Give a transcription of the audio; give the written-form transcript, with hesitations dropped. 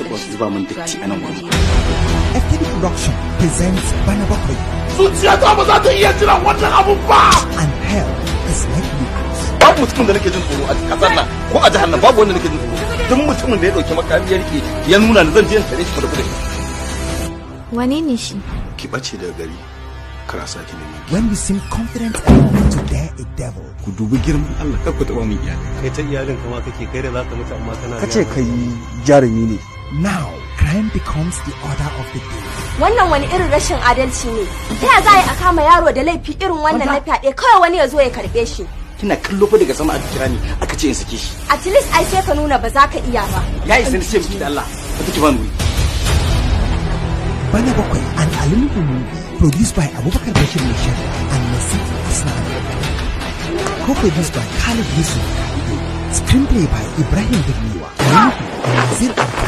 zuwa su zuba min datti a nan wani. FTV Production presents Bana Bakwai. Zuciyata ba za ta iya jiran wannan abun ba! And hell is like Lucas. Babu mutumin da nake jin tsoro a kasar nan ko a jihar nan babu wanda nake jin tsoro. Duk mutumin da ya dauki makami ya rike ya nuna ni zan je in tare shi da kudi. Wane ne shi? Ki bace daga gari. Kar a saki neman. When we seem confident enough to dare a devil. Ku dubi girman Allah kar ku taba min iyali. Kai ta iyalin kama kake kai da zaka mutu amma kana Kace kai jarumi ne. Now, crime becomes the order of the day. Wannan wani irin rashin adalci ne. Ta ya za a kama yaro da laifi irin wannan na fyaɗe kawai wani ya zo ya karɓe shi. Kina kallo fa daga sama aka kira ni aka ce in sake shi. At least ai sai ka nuna ba za ka iya ba. Ya isa ni ce miki da Allah. Ka take ba nuri. Bana Bakwai, an Alinuhu movie produced by Abubakar Bashir Nishad and Nasif Islam. Co-produced by Khalid Yusuf. Screenplay by Ibrahim Birniwa, Alinuhu and Nazir Abdul.